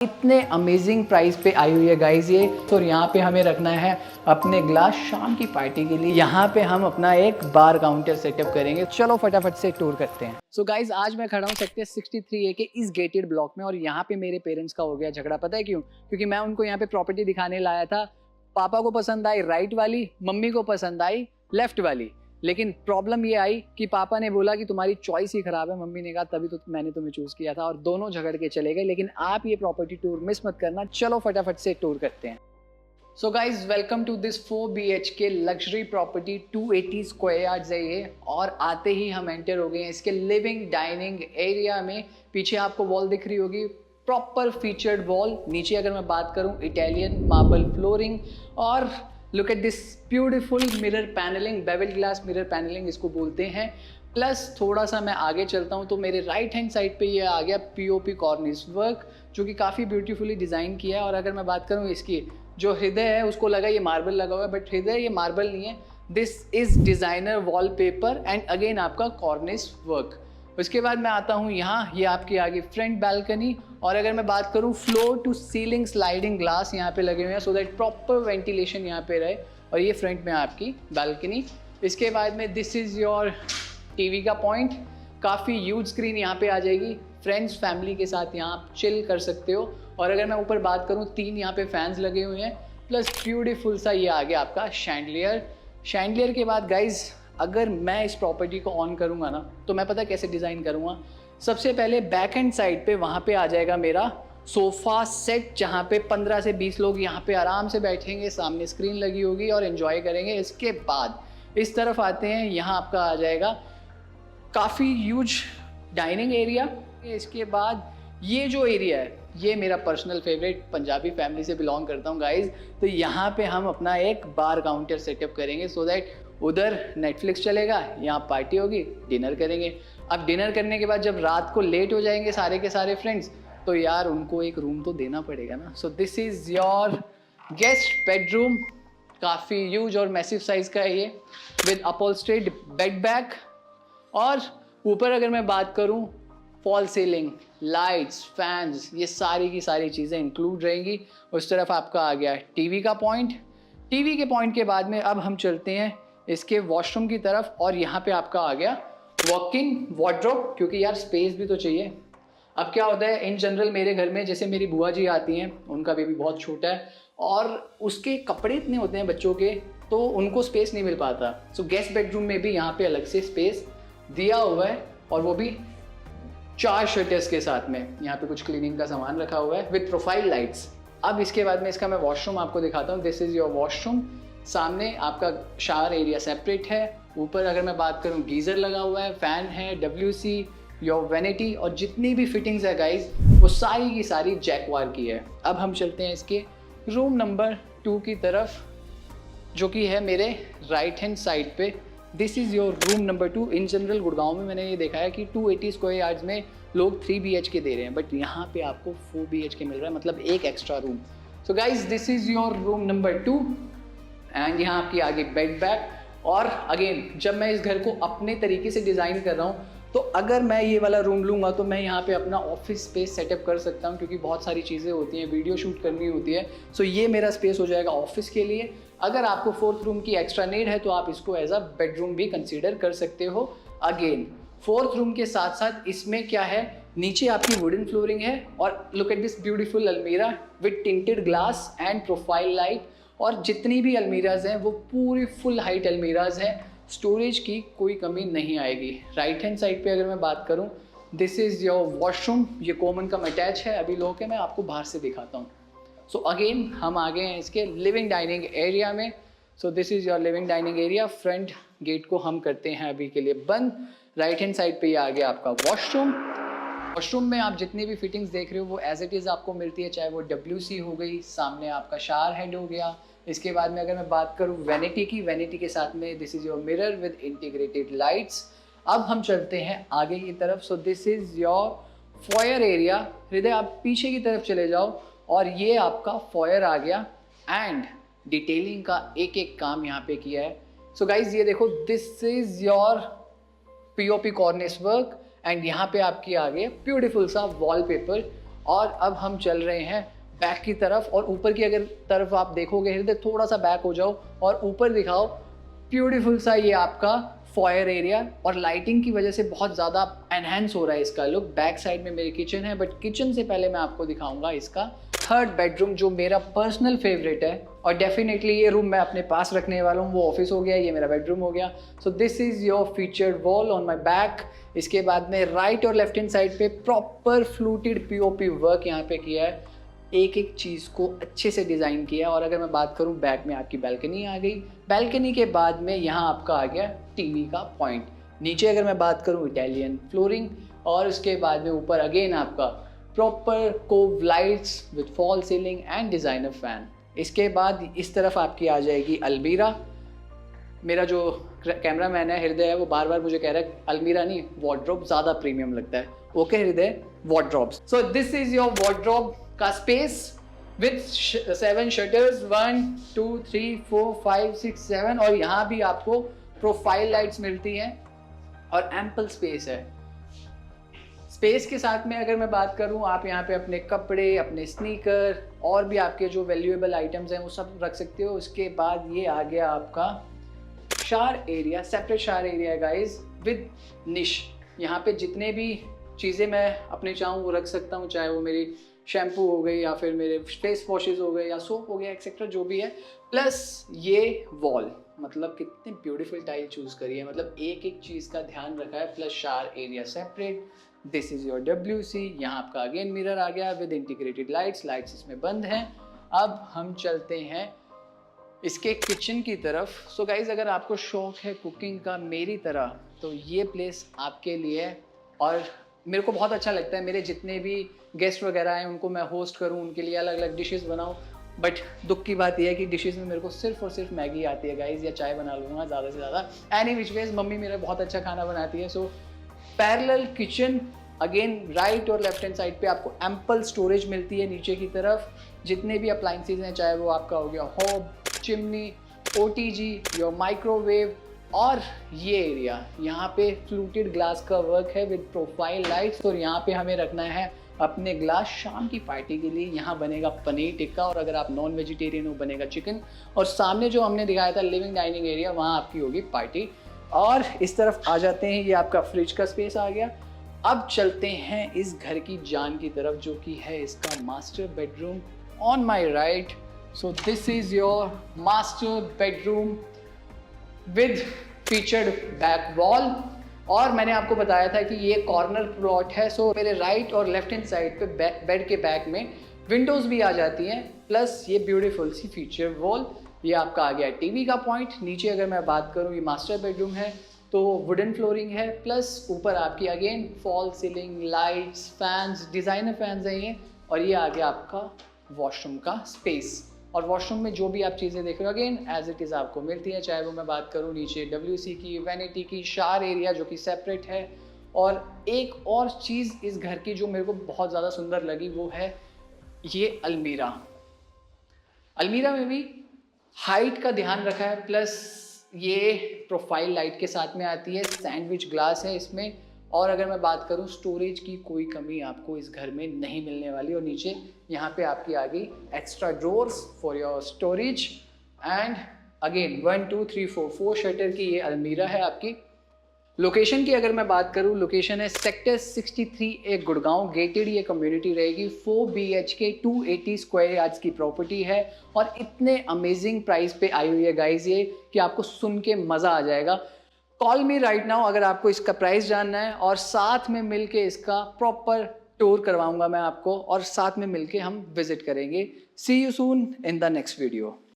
इतने amazing price पे आई हुई है गाइज ये। तो यहाँ पे हमें रखना है अपने ग्लास शाम की पार्टी के लिए। यहाँ पे हम अपना एक बार काउंटर सेटअप करेंगे। चलो फटाफट से टूर करते हैं। सो गाइज आज मैं खड़ा हूँ सेक्टर 63A के इस गेटेड ब्लॉक में और यहाँ पे मेरे पेरेंट्स का हो गया झगड़ा। पता है क्यों? क्योंकि मैं उनको यहाँ पे प्रॉपर्टी दिखाने लाया था। पापा को पसंद आई राइट वाली, मम्मी को पसंद आई लेफ्ट वाली। लेकिन प्रॉब्लम ये आई कि पापा ने बोला कि तुम्हारी चॉइस ही खराब है, मम्मी ने कहा तभी तो मैंने तुम्हें चूज किया था, और दोनों झगड़ के चले गए। लेकिन आप ये प्रॉपर्टी टूर मिस मत करना। चलो फटाफट से टूर करते हैं। So guys welcome to this 4 BHK luxury property. 280 square yards है ये। और आते ही हम एंटर हो गए हैं इसके लिविंग डाइनिंग एरिया में। पीछे आपको वॉल दिख रही होगी, प्रॉपर फीचर्ड वॉल। नीचे अगर मैं बात करूं, इटालियन मार्बल फ्लोरिंग। और look at this beautiful mirror panelling, bevel glass mirror panelling इसको बोलते हैं। प्लस थोड़ा सा मैं आगे चलता हूँ तो मेरे राइट हैंड साइड पे ये आ गया POP कॉर्निस वर्क, जो कि काफ़ी ब्यूटीफुली डिज़ाइन किया है। और अगर मैं बात करूँ इसकी जो हृदय है, उसको लगा ये मार्बल लगा हुआ है, बट हृदय ये मार्बल नहीं है। This is designer wallpaper and again आपका कॉर्निस वर्क। उसके बाद मैं आता हूँ यहाँ, ये आपकी आगे फ्रंट बैल्कनी। और अगर मैं बात करूँ, floor to ceiling sliding glass यहाँ पे लगे हुए हैं, सो दैट प्रॉपर वेंटिलेशन यहाँ पे रहे। और ये फ्रंट में आपकी बैल्कनी। इसके बाद में दिस इज़ योर टीवी का पॉइंट। काफ़ी ह्यूज स्क्रीन यहाँ पे आ जाएगी। फ्रेंड्स फैमिली के साथ यहाँ आप चिल कर सकते हो। और अगर मैं ऊपर बात करूँ, 3 यहाँ पे फैंस लगे हुए हैं। प्लस ब्यूटीफुल सा ये आ गया आपका शैंडलियर। शैंडलियर के बाद गाइज अगर मैं इस प्रॉपर्टी को ऑन करूँगा ना, तो मैं पता कैसे डिज़ाइन करूँगा। सबसे पहले बैक एंड साइड पे वहाँ पे आ जाएगा मेरा सोफ़ा सेट, जहाँ पे 15 से 20 लोग यहाँ पे आराम से बैठेंगे, सामने स्क्रीन लगी होगी और एंजॉय करेंगे। इसके बाद इस तरफ आते हैं, यहाँ आपका आ जाएगा काफ़ी ह्यूज डाइनिंग एरिया। इसके बाद ये जो एरिया है, ये मेरा पर्सनल फेवरेट, पंजाबी फैमिली से बिलोंग करता हूँ गाइज। तो यहाँ पे हम अपना एक बार काउंटर सेटअप करेंगे, सो दैट उधर नेटफ्लिक्स चलेगा, यहाँ पार्टी होगी, डिनर करेंगे। अब डिनर करने के बाद जब रात को लेट हो जाएंगे सारे के सारे फ्रेंड्स, तो यार उनको एक रूम तो देना पड़ेगा ना। सो this is your guest bedroom. काफ़ी ह्यूज और मैसिव साइज़ का है ये, विद अपहोल्स्टर्ड बेड बैग। और ऊपर अगर मैं बात करूं, फॉल सीलिंग, लाइट्स, फैंस, ये सारी की सारी चीज़ें इंक्लूड रहेंगी। उस तरफ आपका आ गया टीवी का पॉइंट। टीवी के पॉइंट के बाद में अब हम चलते हैं इसके वॉशरूम की तरफ। और यहाँ पे आपका आ गया वॉक इन वार्डरोब, क्योंकि यार स्पेस भी तो चाहिए। अब क्या होता है, इन जनरल मेरे घर में जैसे मेरी बुआ जी आती हैं, उनका बेबी बहुत छोटा है और उसके कपड़े इतने होते हैं बच्चों के, तो उनको स्पेस नहीं मिल पाता। सो गेस्ट बेडरूम में भी यहाँ पे अलग से स्पेस दिया हुआ है, और वो भी 4 शटर्स के साथ में। यहाँ पे कुछ क्लीनिंग का सामान रखा हुआ है विद प्रोफाइल लाइट्स। अब इसके बाद में इसका मैं वॉशरूम आपको दिखाता हूँ। This is your washroom. सामने आपका शावर एरिया सेपरेट है। ऊपर अगर मैं बात करूँ, गीज़र लगा हुआ है, फ़ैन है, WC, योर वैनिटी, और जितनी भी फिटिंग्स है गाइज, वो सारी की सारी जैकवार की है। अब हम चलते हैं इसके रूम नंबर 2 की तरफ, जो कि है मेरे राइट हैंड साइड पे। This is your room number 2। In general Gurgaon में मैंने ये देखा है कि 280 स्क्वायर यार्ड्स में लोग 3 BHK दे रहे हैं, बट यहाँ पे आपको 4 BHK मिल रहा है, मतलब एक extra room. So guys this is your room number 2 and यहाँ आपकी आगे बेड बैग। और अगेन जब मैं इस घर को अपने तरीके से डिज़ाइन कर रहा हूँ, तो अगर मैं ये वाला रूम लूँगा तो मैं यहाँ पे अपना ऑफिस स्पेस सेटअप कर सकता हूँ, क्योंकि बहुत सारी चीज़ें होती हैं, वीडियो शूट करनी होती है। सो ये मेरा स्पेस हो जाएगा ऑफिस के लिए। अगर आपको 4th रूम की एक्स्ट्रा नीड है तो आप इसको एज अ बेडरूम भी कंसीडर कर सकते हो। अगेन 4th रूम के साथ साथ इसमें क्या है, नीचे आपकी वुडन फ्लोरिंग है। और लुक एट दिस ब्यूटीफुल अलमीरा with tinted glass and profile light. और जितनी भी अलमीराज हैं वो पूरी फुल हाइट अलमीराज हैं, स्टोरेज की कोई कमी नहीं आएगी। राइट हैंड साइड पे अगर मैं बात करूं, दिस इज़ योर वॉशरूम। ये कॉमन कम अटैच है, अभी लोग मैं आपको बाहर से दिखाता हूँ। सो अगेन हम आ गए हैं इसके लिविंग डाइनिंग एरिया में। So this is your living dining area. Front gate को हम करते हैं अभी के लिए बंद। राइट हैंड साइड पे ये आ गया आपका वॉशरूम। वॉशरूम में आप जितनी भी फिटिंग्स देख रहे हो वो एज इट इज़ आपको मिलती है, चाहे वो WC हो गई, सामने आपका शावर हेड हो गया। इसके बाद में अगर मैं बात करूँ वैनिटी की, वैनिटी के साथ में this is your mirror with integrated lights. अब हम चलते हैं आगे की तरफ। सो this is your foyer area. हृदय आप पीछे की तरफ चले जाओ और ये आपका फॉयर आ गया। एंड डिटेलिंग का एक एक काम यहाँ पे किया है। सो गाइज ये देखो, this is your POP कॉर्निस work and यहाँ पे आपकी आ गई ब्यूटीफुल सा वॉलपेपर। और अब हम चल रहे हैं बैक की तरफ, और ऊपर की अगर तरफ आप देखोगे हृदय, थोड़ा सा बैक हो जाओ और ऊपर दिखाओ, ब्यूटीफुल सा ये आपका फॉयर एरिया, और लाइटिंग की वजह से बहुत ज़्यादा एनहेंस हो रहा है इसका लुक। बैक साइड में मेरी किचन है, बट किचन से पहले मैं आपको दिखाऊंगा इसका थर्ड बेडरूम, जो मेरा पर्सनल फेवरेट है, और डेफिनेटली ये रूम मैं अपने पास रखने वाला हूँ। वो ऑफिस हो गया, ये मेरा बेडरूम हो गया। सो this is your featured wall on my back. इसके बाद में राइट और लेफ्ट हैंड साइड पे प्रॉपर फ्लूटेड पीओपी वर्क यहाँ पे किया है, एक एक चीज़ को अच्छे से डिज़ाइन किया है। और अगर मैं बात करूँ, बैक में आपकी बैल्कनी आ गई, बैल्कनी के बाद में यहाँ आपका आ गया टीवी का पॉइंट। नीचे अगर मैं बात करूँ, इटालियन फ्लोरिंग, और उसके बाद में ऊपर अगेन आपका proper cove lights with fall ceiling and designer fan. इसके बाद इस तरफ आपकी आ जाएगी अलमीरा। मेरा जो कैमरा मैन है हृदय है, वो बार बार मुझे कह रहा है अलमीरा नहीं, वार्डरोब ज़्यादा प्रीमियम लगता है। ओके हृदय, wardrobes. So this is your wardrobe का स्पेस विद 7 शटर्स, 1 2 3 4 5 6 7, और यहाँ भी आपको प्रोफाइल लाइट्स मिलती हैं और एम्पल स्पेस है। स्पेस के साथ में अगर मैं बात करूं, आप यहाँ पे अपने कपड़े, अपने स्नीकर और भी आपके जो वैल्यूएबल आइटम्स हैं वो सब रख सकते हो। उसके बाद ये आ गया आपका शार एरिया, सेपरेट शार एरिया गाइस विद निश। यहाँ पे जितने भी चीज़ें मैं अपने चाहूँ वो रख सकता हूँ, चाहे वो मेरी शैम्पू हो गई या फिर मेरे फेस वॉशेस हो गए या सोप हो गया एक्सेट्रा, जो भी है। प्लस ये वॉल, मतलब कितने ब्यूटीफुल टाइल चूज़ करी है, मतलब एक एक चीज़ का ध्यान रखा है। प्लस शार area separate. This is your WC। यहाँ आपका अगेन मिरर आ गया विद इंटीग्रेटेड लाइट्स इसमें बंद हैं। अब हम चलते हैं इसके किचन की तरफ। सो गाइज, अगर आपको शौक है कुकिंग का मेरी तरह, तो ये प्लेस आपके लिए है। और मेरे को बहुत अच्छा लगता है मेरे जितने भी गेस्ट वगैरह हैं उनको मैं होस्ट करूं, उनके लिए अलग अलग डिशेस बनाऊं। बट दुख की बात यह है कि डिशेस में मेरे को सिर्फ और सिर्फ मैगी आती है गाइज, या चाय बना लूँगा ज़्यादा से ज़्यादा। एनी विच वेज मम्मी मेरा बहुत अच्छा खाना बनाती है। So parallel kitchen, again right और लेफ्ट हैंड साइड पे आपको एम्पल स्टोरेज मिलती है नीचे की तरफ। जितने भी अप्लाइंसेज हैं, चाहे वो आपका हो गया hob, chimney, OTG, your microwave, और ये एरिया यहाँ पे फ्लूटेड ग्लास का वर्क है विद प्रोफाइल लाइट्स। और यहाँ पे हमें रखना है अपने ग्लास शाम की पार्टी के लिए। यहाँ बनेगा पनीर टिक्का, और अगर आप नॉन वेजिटेरियन हो बनेगा चिकन। और सामने जो हमने दिखाया था लिविंग डाइनिंग एरिया, वहाँ आपकी होगी पार्टी। और इस तरफ आ जाते हैं, ये आपका फ्रिज का स्पेस आ गया। अब चलते हैं इस घर की जान की तरफ, जो कि है इसका master bedroom on my right. So this is your master bedroom with featured back wall. और मैंने आपको बताया था कि ये कॉर्नर प्लॉट है। सो मेरे राइट और लेफ्ट हैंड साइड पे बेड के बैक में विंडोज़ भी आ जाती हैं, प्लस ये ब्यूटीफुल सी फीचर वॉल। ये आपका आ गया टीवी का पॉइंट। नीचे अगर मैं बात करूँ, ये मास्टर बेडरूम है तो वुडन फ्लोरिंग है, प्लस ऊपर आपकी again fall ceiling, lights, fans, designer fans हैं ये। और ये आ गया आपका वॉशरूम का स्पेस। और वॉशरूम में जो भी आप चीज़ें देख रहे हो अगेन एज इट इज़ आपको मिलती है, चाहे वो मैं बात करूँ नीचे WC की, वैनिटी की, शार एरिया जो कि सेपरेट है। और एक और चीज़ इस घर की जो मेरे को बहुत ज़्यादा सुंदर लगी, वो है ये अलमीरा। अलमीरा में भी हाइट का ध्यान रखा है, प्लस ये प्रोफाइल लाइट के साथ में आती है, सैंडविच ग्लास है इसमें। और अगर मैं बात करूँ, स्टोरेज की कोई कमी आपको इस घर में नहीं मिलने वाली। और नीचे यहाँ पे आपकी आ गई extra drawers for your storage. And again 1 2 3 4 shutter की ये अलमीरा है आपकी। लोकेशन की अगर मैं बात करूँ, लोकेशन है सेक्टर 63A गुड़गांव। गेटेड ये कम्युनिटी रहेगी, 4 BHK 280 स्क्वायर यार्ड्स की प्रॉपर्टी है। और इतने अमेजिंग प्राइस पे आई हुई है गाइज ये, कि आपको सुन के मज़ा आ जाएगा। कॉल मी राइट नाउ अगर आपको इसका प्राइस जानना है, और साथ में मिलके इसका प्रॉपर टूर करवाऊंगा मैं आपको, और साथ में मिलके हम विजिट करेंगे। See you soon in the next video.